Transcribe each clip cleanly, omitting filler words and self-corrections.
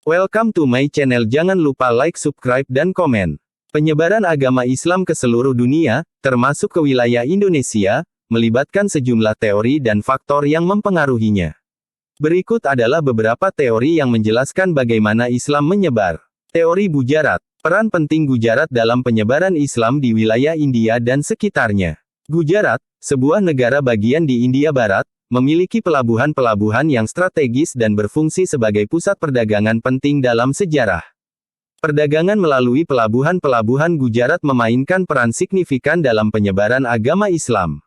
Welcome to my channel. Jangan lupa like, subscribe, dan komen. Penyebaran agama Islam ke seluruh dunia, termasuk ke wilayah Indonesia, melibatkan sejumlah teori dan faktor yang mempengaruhinya. Berikut adalah beberapa teori yang menjelaskan bagaimana Islam menyebar. Teori Gujarat. Peran penting Gujarat dalam penyebaran Islam di wilayah India dan sekitarnya. Gujarat, sebuah negara bagian di India Barat, memiliki pelabuhan-pelabuhan yang strategis dan berfungsi sebagai pusat perdagangan penting dalam sejarah. Perdagangan melalui pelabuhan-pelabuhan Gujarat memainkan peran signifikan dalam penyebaran agama Islam.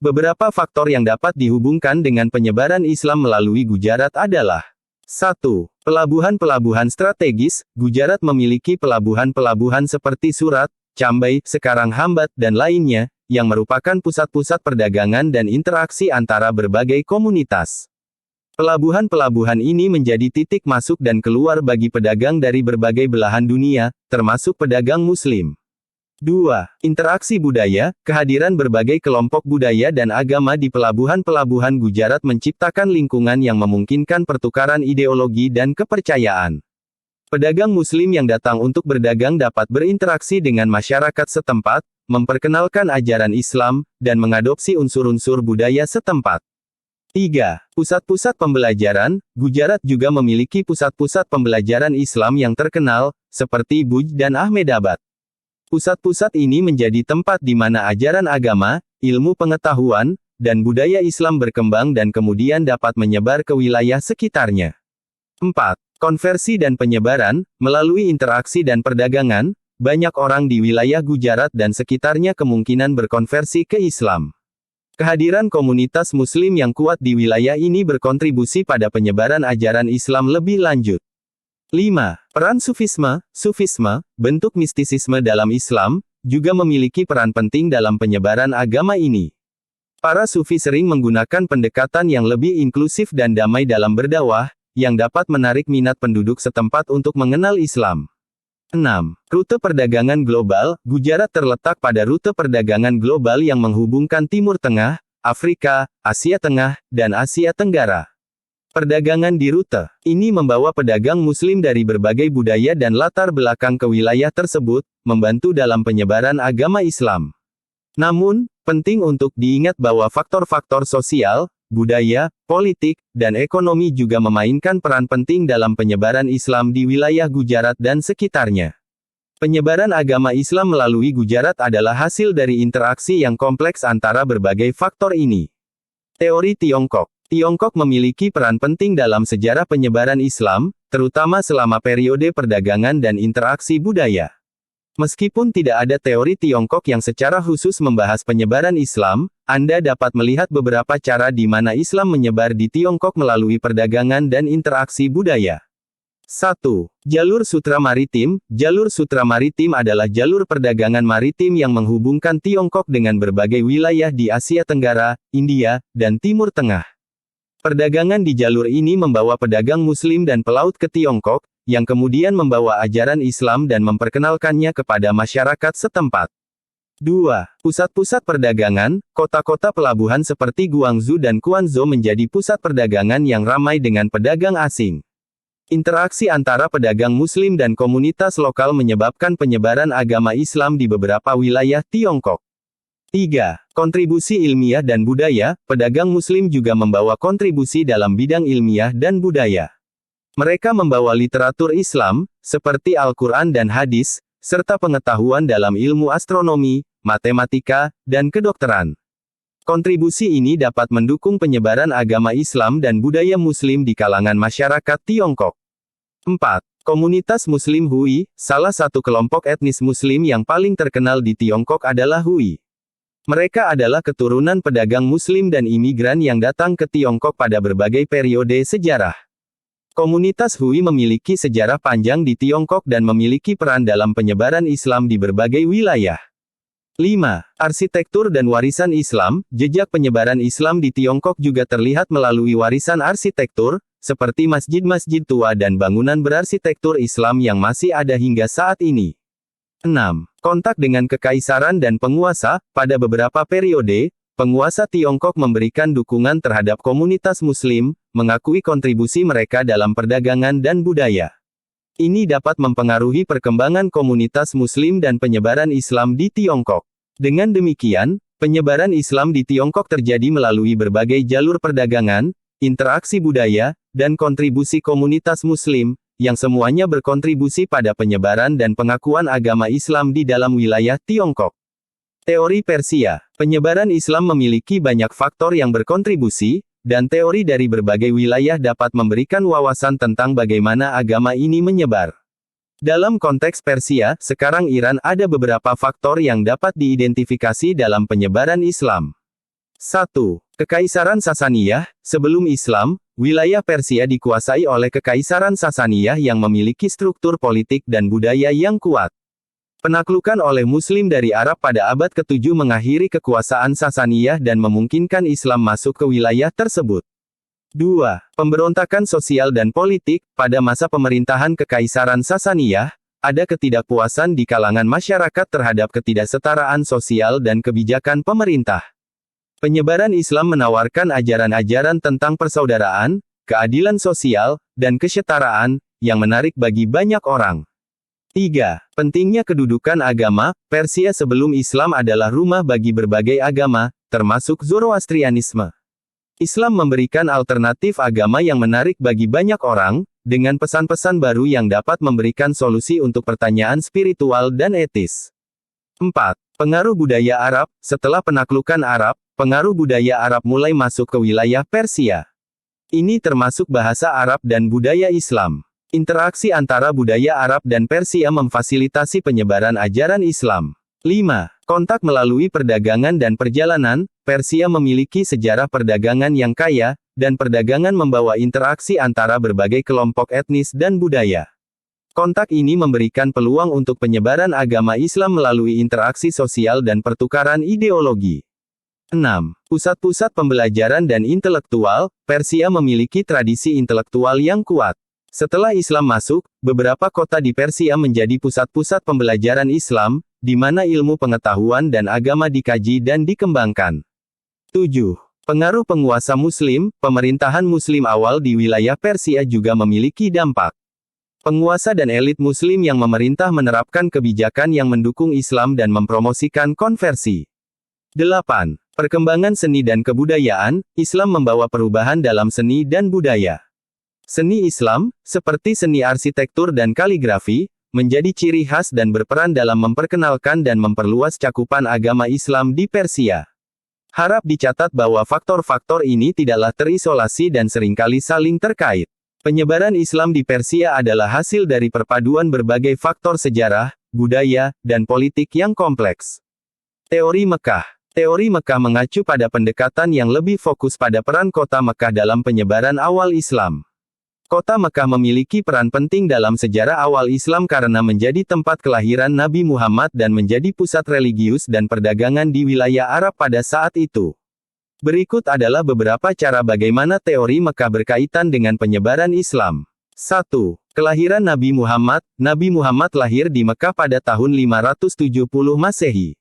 Beberapa faktor yang dapat dihubungkan dengan penyebaran Islam melalui Gujarat adalah 1. Pelabuhan-pelabuhan strategis. Gujarat memiliki pelabuhan-pelabuhan seperti Surat, Cambai, sekarang Hambat, dan lainnya, yang merupakan pusat-pusat perdagangan dan interaksi antara berbagai komunitas. Pelabuhan-pelabuhan ini menjadi titik masuk dan keluar bagi pedagang dari berbagai belahan dunia, termasuk pedagang Muslim. 2. Interaksi budaya. Kehadiran berbagai kelompok budaya dan agama di pelabuhan-pelabuhan Gujarat menciptakan lingkungan yang memungkinkan pertukaran ideologi dan kepercayaan. Pedagang Muslim yang datang untuk berdagang dapat berinteraksi dengan masyarakat setempat, memperkenalkan ajaran Islam, dan mengadopsi unsur-unsur budaya setempat. 3. Pusat-pusat pembelajaran. Gujarat juga memiliki pusat-pusat pembelajaran Islam yang terkenal, seperti Bhuj dan Ahmedabad. Pusat-pusat ini menjadi tempat di mana ajaran agama, ilmu pengetahuan, dan budaya Islam berkembang dan kemudian dapat menyebar ke wilayah sekitarnya. 4. Konversi dan penyebaran. Melalui interaksi dan perdagangan, banyak orang di wilayah Gujarat dan sekitarnya kemungkinan berkonversi ke Islam. Kehadiran komunitas Muslim yang kuat di wilayah ini berkontribusi pada penyebaran ajaran Islam lebih lanjut. 5. Peran Sufisme. Sufisme, bentuk mistisisme dalam Islam, juga memiliki peran penting dalam penyebaran agama ini. Para Sufi sering menggunakan pendekatan yang lebih inklusif dan damai dalam berdakwah, yang dapat menarik minat penduduk setempat untuk mengenal Islam. 6. Rute perdagangan global. Gujarat terletak pada rute perdagangan global yang menghubungkan Timur Tengah, Afrika, Asia Tengah, dan Asia Tenggara. Perdagangan di rute ini membawa pedagang Muslim dari berbagai budaya dan latar belakang ke wilayah tersebut, membantu dalam penyebaran agama Islam. Namun, penting untuk diingat bahwa faktor-faktor sosial, budaya, politik, dan ekonomi juga memainkan peran penting dalam penyebaran Islam di wilayah Gujarat dan sekitarnya. Penyebaran agama Islam melalui Gujarat adalah hasil dari interaksi yang kompleks antara berbagai faktor ini. Teori Tiongkok. Tiongkok memiliki peran penting dalam sejarah penyebaran Islam, terutama selama periode perdagangan dan interaksi budaya. Meskipun tidak ada teori Tiongkok yang secara khusus membahas penyebaran Islam, Anda dapat melihat beberapa cara di mana Islam menyebar di Tiongkok melalui perdagangan dan interaksi budaya. 1. Jalur sutra maritim. Jalur sutra maritim adalah jalur perdagangan maritim yang menghubungkan Tiongkok dengan berbagai wilayah di Asia Tenggara, India, dan Timur Tengah. Perdagangan di jalur ini membawa pedagang Muslim dan pelaut ke Tiongkok, yang kemudian membawa ajaran Islam dan memperkenalkannya kepada masyarakat setempat. 2. Pusat-pusat perdagangan. Kota-kota pelabuhan seperti Guangzhou dan Quanzhou menjadi pusat perdagangan yang ramai dengan pedagang asing. Interaksi antara pedagang Muslim dan komunitas lokal menyebabkan penyebaran agama Islam di beberapa wilayah Tiongkok. 3. Kontribusi ilmiah dan budaya. Pedagang Muslim juga membawa kontribusi dalam bidang ilmiah dan budaya. Mereka membawa literatur Islam, seperti Al-Quran dan hadis, serta pengetahuan dalam ilmu astronomi, matematika, dan kedokteran. Kontribusi ini dapat mendukung penyebaran agama Islam dan budaya Muslim di kalangan masyarakat Tiongkok. 4. Komunitas Muslim Hui. Salah satu kelompok etnis Muslim yang paling terkenal di Tiongkok adalah Hui. Mereka adalah keturunan pedagang Muslim dan imigran yang datang ke Tiongkok pada berbagai periode sejarah. Komunitas Hui memiliki sejarah panjang di Tiongkok dan memiliki peran dalam penyebaran Islam di berbagai wilayah. 5. Arsitektur dan warisan Islam. Jejak penyebaran Islam di Tiongkok juga terlihat melalui warisan arsitektur, seperti masjid-masjid tua dan bangunan berarsitektur Islam yang masih ada hingga saat ini. 6. Kontak dengan kekaisaran dan penguasa. Pada beberapa periode, penguasa Tiongkok memberikan dukungan terhadap komunitas Muslim, mengakui kontribusi mereka dalam perdagangan dan budaya. Ini dapat mempengaruhi perkembangan komunitas Muslim dan penyebaran Islam di Tiongkok. Dengan demikian, penyebaran Islam di Tiongkok terjadi melalui berbagai jalur perdagangan, interaksi budaya, dan kontribusi komunitas Muslim, yang semuanya berkontribusi pada penyebaran dan pengakuan agama Islam di dalam wilayah Tiongkok. Teori Persia. Penyebaran Islam memiliki banyak faktor yang berkontribusi, dan teori dari berbagai wilayah dapat memberikan wawasan tentang bagaimana agama ini menyebar. Dalam konteks Persia, sekarang Iran ada beberapa faktor yang dapat diidentifikasi dalam penyebaran Islam. 1. Kekaisaran Sasaniyah. Sebelum Islam, wilayah Persia dikuasai oleh Kekaisaran Sasaniyah yang memiliki struktur politik dan budaya yang kuat. Penaklukan oleh Muslim dari Arab pada abad ke-7 mengakhiri kekuasaan Sasaniyah dan memungkinkan Islam masuk ke wilayah tersebut. 2. Pemberontakan sosial dan politik. Pada masa pemerintahan Kekaisaran Sasaniyah, ada ketidakpuasan di kalangan masyarakat terhadap ketidaksetaraan sosial dan kebijakan pemerintah. Penyebaran Islam menawarkan ajaran-ajaran tentang persaudaraan, keadilan sosial, dan kesetaraan, yang menarik bagi banyak orang. 3. Pentingnya kedudukan agama. Persia sebelum Islam adalah rumah bagi berbagai agama, termasuk Zoroastrianisme. Islam memberikan alternatif agama yang menarik bagi banyak orang, dengan pesan-pesan baru yang dapat memberikan solusi untuk pertanyaan spiritual dan etis. 4. Pengaruh budaya Arab. Setelah penaklukan Arab, pengaruh budaya Arab mulai masuk ke wilayah Persia. Ini termasuk bahasa Arab dan budaya Islam. Interaksi antara budaya Arab dan Persia memfasilitasi penyebaran ajaran Islam. 5. Kontak melalui perdagangan dan perjalanan. Persia memiliki sejarah perdagangan yang kaya, dan perdagangan membawa interaksi antara berbagai kelompok etnis dan budaya. Kontak ini memberikan peluang untuk penyebaran agama Islam melalui interaksi sosial dan pertukaran ideologi. 6. Pusat-pusat pembelajaran dan intelektual. Persia memiliki tradisi intelektual yang kuat. Setelah Islam masuk, beberapa kota di Persia menjadi pusat-pusat pembelajaran Islam, di mana ilmu pengetahuan dan agama dikaji dan dikembangkan. 7. Pengaruh penguasa Muslim. Pemerintahan Muslim awal di wilayah Persia juga memiliki dampak. Penguasa dan elit Muslim yang memerintah menerapkan kebijakan yang mendukung Islam dan mempromosikan konversi. 8. Perkembangan seni dan kebudayaan. Islam membawa perubahan dalam seni dan budaya. Seni Islam, seperti seni arsitektur dan kaligrafi, menjadi ciri khas dan berperan dalam memperkenalkan dan memperluas cakupan agama Islam di Persia. Harap dicatat bahwa faktor-faktor ini tidaklah terisolasi dan seringkali saling terkait. Penyebaran Islam di Persia adalah hasil dari perpaduan berbagai faktor sejarah, budaya, dan politik yang kompleks. Teori Mekah. Teori Mekah mengacu pada pendekatan yang lebih fokus pada peran kota Mekah dalam penyebaran awal Islam. Kota Mekah memiliki peran penting dalam sejarah awal Islam karena menjadi tempat kelahiran Nabi Muhammad dan menjadi pusat religius dan perdagangan di wilayah Arab pada saat itu. Berikut adalah beberapa cara bagaimana teori Mekah berkaitan dengan penyebaran Islam. 1. Kelahiran Nabi Muhammad. Nabi Muhammad lahir di Mekah pada tahun 570 Masehi.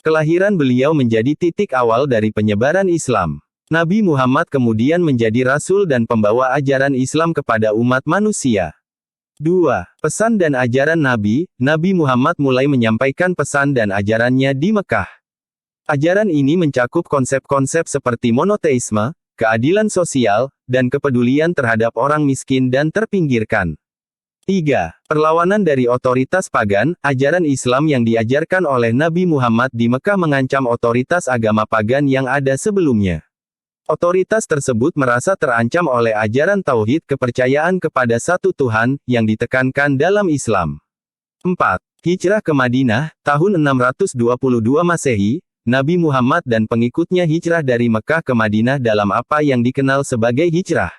Kelahiran beliau menjadi titik awal dari penyebaran Islam. Nabi Muhammad kemudian menjadi rasul dan pembawa ajaran Islam kepada umat manusia. 2. Pesan dan ajaran Nabi. Nabi Muhammad mulai menyampaikan pesan dan ajarannya di Mekah. Ajaran ini mencakup konsep-konsep seperti monoteisme, keadilan sosial, dan kepedulian terhadap orang miskin dan terpinggirkan. 3. Perlawanan dari otoritas pagan. Ajaran Islam yang diajarkan oleh Nabi Muhammad di Mekah mengancam otoritas agama pagan yang ada sebelumnya. Otoritas tersebut merasa terancam oleh ajaran tauhid kepercayaan kepada satu Tuhan, yang ditekankan dalam Islam. 4. Hijrah ke Madinah. Tahun 622 Masehi, Nabi Muhammad dan pengikutnya hijrah dari Mekah ke Madinah dalam apa yang dikenal sebagai hijrah.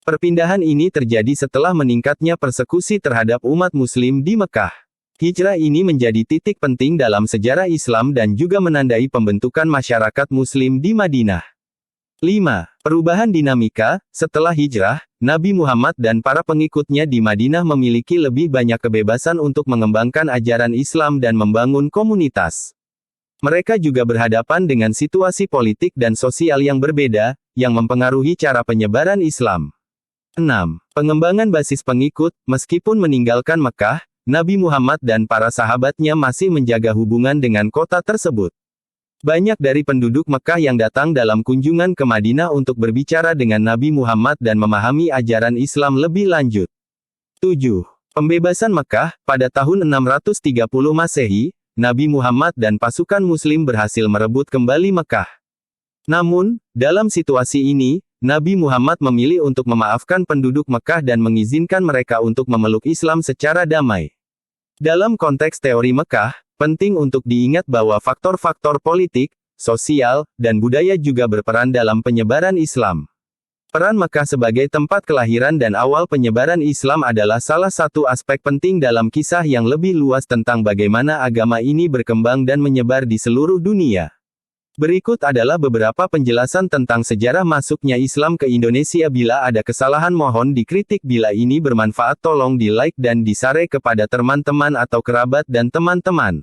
Perpindahan ini terjadi setelah meningkatnya persekusi terhadap umat Muslim di Mekah. Hijrah ini menjadi titik penting dalam sejarah Islam dan juga menandai pembentukan masyarakat Muslim di Madinah. 5. Perubahan dinamika. Setelah hijrah, Nabi Muhammad dan para pengikutnya di Madinah memiliki lebih banyak kebebasan untuk mengembangkan ajaran Islam dan membangun komunitas. Mereka juga berhadapan dengan situasi politik dan sosial yang berbeda, yang mempengaruhi cara penyebaran Islam. 6. Pengembangan basis pengikut, meskipun meninggalkan Mekah, Nabi Muhammad dan para sahabatnya masih menjaga hubungan dengan kota tersebut. Banyak dari penduduk Mekah yang datang dalam kunjungan ke Madinah untuk berbicara dengan Nabi Muhammad dan memahami ajaran Islam lebih lanjut. 7. Pembebasan Mekah, pada tahun 630 Masehi, Nabi Muhammad dan pasukan Muslim berhasil merebut kembali Mekah. Namun, dalam situasi ini, Nabi Muhammad memilih untuk memaafkan penduduk Mekah dan mengizinkan mereka untuk memeluk Islam secara damai. Dalam konteks teori Mekah, penting untuk diingat bahwa faktor-faktor politik, sosial, dan budaya juga berperan dalam penyebaran Islam. Peran Mekah sebagai tempat kelahiran dan awal penyebaran Islam adalah salah satu aspek penting dalam kisah yang lebih luas tentang bagaimana agama ini berkembang dan menyebar di seluruh dunia. Berikut adalah beberapa penjelasan tentang sejarah masuknya Islam ke Indonesia. Bila ada kesalahan mohon dikritik. Bila ini bermanfaat tolong di like dan di-share kepada teman-teman atau kerabat dan teman-teman.